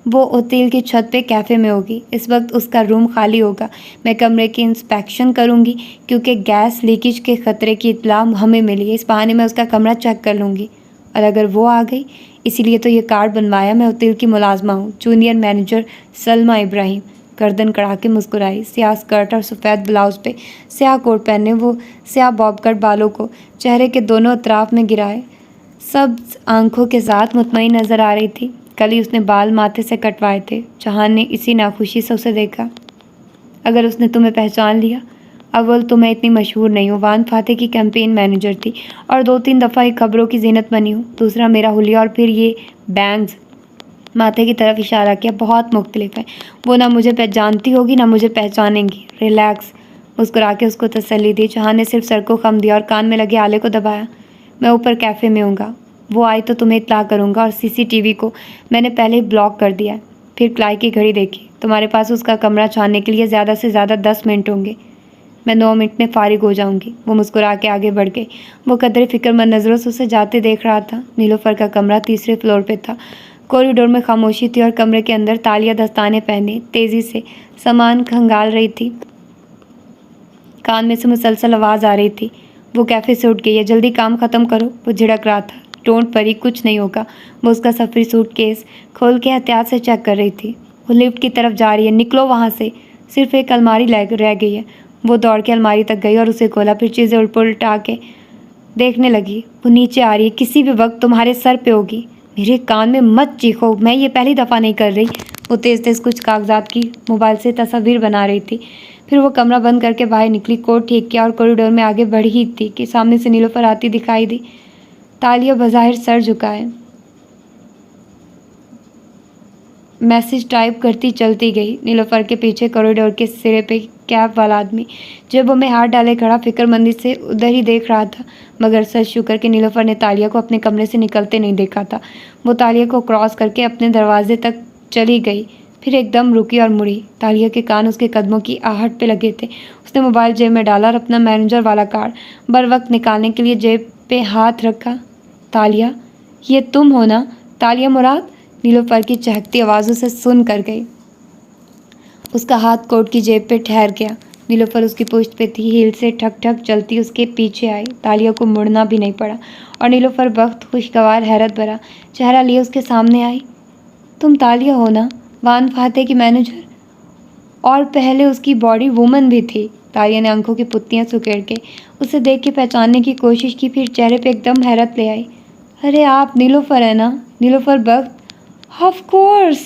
وہ اوتیل کی چھت پہ کیفے میں ہوگی، اس وقت اس کا روم خالی ہوگا۔ میں کمرے کی انسپیکشن کروں گی کیونکہ گیس لیکیج کے خطرے کی اطلاع ہمیں ملی ہے۔ اس بہانے میں اس کا کمرہ چیک کر لوں گی، اور اگر وہ آ گئی، اسی لیے تو یہ کارڈ بنوایا۔ میں اوتیل کی ملازمہ ہوں، جونیئر مینیجر سلمیٰ ابراہیم۔ گردن کڑا کے مسکرائی، سیاہ اسکرٹ اور سفید بلاؤز پہ سیاہ کوٹ پہنے، وہ سیاہ باب کٹ بالوں کو چہرے کے دونوں اطراف میں گرائے سبز آنکھوں کے ساتھ مطمئن نظر آ رہی تھی۔ کل ہی اس نے بال ماتھے سے کٹوائے تھے۔ جہان نے اسی ناخوشی سے اسے دیکھا۔ اگر اس نے تمہیں پہچان لیا؟ اول تو میں اتنی مشہور نہیں ہوں، وان فاتح کی کیمپین مینیجر تھی اور 2-3 دفعہ یہ خبروں کی زینت بنی ہوں۔ دوسرا میرا حلیہ، اور پھر یہ بینگز، ماتھے کی طرف اشارہ کیا، بہت مختلف ہے۔ وہ نہ مجھے جانتی ہوگی نہ مجھے پہچانیں گی۔ ریلیکس، مسکرا کے اس کو تسلی دی۔ جہان نے صرف سر کو خم دیا اور کان میں لگے آلے کو دبایا۔ میں اوپر کیفے میں ہوں گا، وہ آئی تو تمہیں اطلاع کروں گا، اور CCTV کو میں نے پہلے ہی بلاک کر دیا ہے۔ پھر کلائی کی گھڑی دیکھی۔ تمہارے پاس اس کا کمرہ چھاننے کے لیے زیادہ سے زیادہ 10 منٹ ہوں گے، میں 9 منٹ میں فارغ ہو جاؤں گی۔ وہ مسکرا کے آگے بڑھ گئی۔ وہ قدرے فکر مند نظروں سے اسے جاتے دیکھ رہا تھا۔ نیلوفر کا کمرہ تیسرے فلور پہ تھا۔ کوریڈور میں خاموشی تھی اور کمرے کے اندر تالیہ دستانے پہنے تیزی سے سامان کھنگال رہی تھی۔ کان میں سے مسلسل آواز آ رہی تھی، وہ کیفے سے اٹھ گئی ہے، جلدی کام ختم کرو۔ وہ جھڑک رہا تھا، ڈونٹ وری، کچھ نہیں ہوگا۔ وہ اس کا سفری سوٹ کیس کھول کے احتیاط سے چیک کر رہی تھی۔ وہ لفٹ کی طرف جا رہی ہے، نکلو وہاں سے، صرف ایک الماری رہ گئی ہے۔ وہ دوڑ کے الماری تک گئی اور اسے کھولا، پھر چیزیں الٹا کے دیکھنے لگی۔ وہ نیچے آ رہی ہے، کسی بھی وقت تمہارے سر پہ ہوگی۔ میرے کان میں مت چیخو، میں یہ پہلی دفعہ نہیں کر رہی۔ وہ تیز تیز کچھ کاغذات کی موبائل سے تصاویر بنا رہی تھی۔ پھر وہ کمرہ بند کر کے باہر نکلی، کوٹ ٹھیک کیا اور کوریڈور میں آگے بڑھی ہی تھی کہ سامنے سے نیلوفر آتی دکھائی دی۔ تالیہ بظاہر سر جھکائے میسج ٹائپ کرتی چلتی گئی۔ نیلوفر کے پیچھے کوریڈور کے سرے پہ کیپ والا آدمی جیبوں میں ہاتھ ڈالے کھڑا فکر مندی سے ادھر ہی دیکھ رہا تھا، مگر سچ شکر کہ نیلوفر نے تالیہ کو اپنے کمرے سے نکلتے نہیں دیکھا تھا۔ وہ تالیہ کو کراس کر کے اپنے دروازے تک چلی گئی، پھر ایک دم رکی اور مڑی۔ تالیہ کے کان اس کے قدموں کی آہٹ پہ لگے تھے۔ اس نے موبائل جیب میں ڈالا اور اپنا مینیجر والا کارڈ بروقت نکالنے کے لیے جیب پہ ہاتھ رکھا۔ تالیہ، یہ تم ہو نا؟ تالیہ مراد؟ نیلوفر کی چہکتی آوازوں سے سن کر گئی۔ اس کا ہاتھ کوٹ کی جیب پہ ٹھہر گیا۔ نیلوفر اس کی پشت پہ تھی، ہیل سے ٹھک ٹھک چلتی اس کے پیچھے آئی۔ تالیہ کو مڑنا بھی نہیں پڑا اور نیلوفر بخت خوشگوار حیرت بھرا چہرہ لیے اس کے سامنے آئی۔ تم تالیہ ہو نا، وان فاتح کی مینیجر؟ اور پہلے اس کی باڈی وومن بھی تھی۔ تالیہ نے آنکھوں کی پتیاں سکیڑ کے اسے دیکھ کے پہچاننے کی کوشش کی، پھر چہرے پہ ایک دم حیرت لے آئی۔ ارے آپ نیلوفر ہے نا؟ نیلوفر بخت، آف کورس۔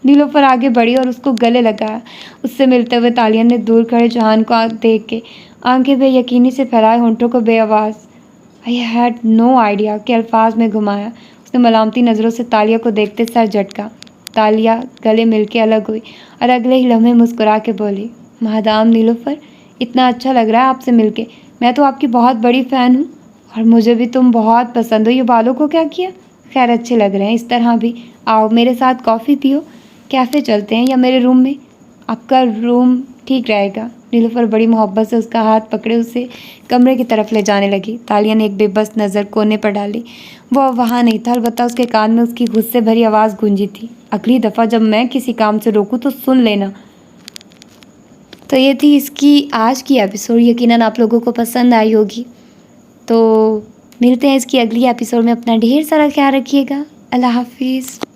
نیلوفر آگے بڑھی اور اس کو گلے لگایا۔ اس سے ملتے ہوئے تالیہ نے دور کھڑے جہان کو دیکھ کے آنکھیں بے یقینی سے پھیلائے، ہونٹوں کو بے آواز I had no idea کے الفاظ میں گھمایا۔ اس نے ملامتی نظروں سے تالیہ کو دیکھتے سر جھٹکا۔ تالیہ گلے مل کے الگ ہوئی اور اگلے ہی لمحے مسکرا کے بولی، مادام نیلوفر، اتنا اچھا لگ رہا ہے آپ سے مل کے، میں تو آپ کی بہت بڑی فین ہوں اور مجھے بھی تم بہت پسند ہو۔ یہ بالوں کو کیا کیا؟ خیر اچھے لگ رہے ہیں اس طرح بھی۔ آؤ میرے ساتھ کافی پیو، کیفے چلتے ہیں یا میرے روم میں؟ آپ کا روم ٹھیک رہے گا۔ نیلوفر بڑی محبت سے اس کا ہاتھ پکڑے اسے کمرے کی طرف لے جانے لگی۔ تالیہ نے ایک بے بس نظر کونے پر ڈالی، وہ وہاں نہیں تھا، البتہ اس کے کان میں اس کی غصے بھری آواز گونجی تھی، اگلی دفعہ جب میں کسی کام سے روکوں تو سن لینا۔ تو یہ تھی اس کی آج کی ایپیسوڈ، یقیناً آپ لوگوں کو پسند آئی ہوگی۔ تو ملتے ہیں اس کی اگلی ایپیسوڈ میں، اپنا ڈھیر سارا خیال رکھیے گا۔ اللہ حافظ۔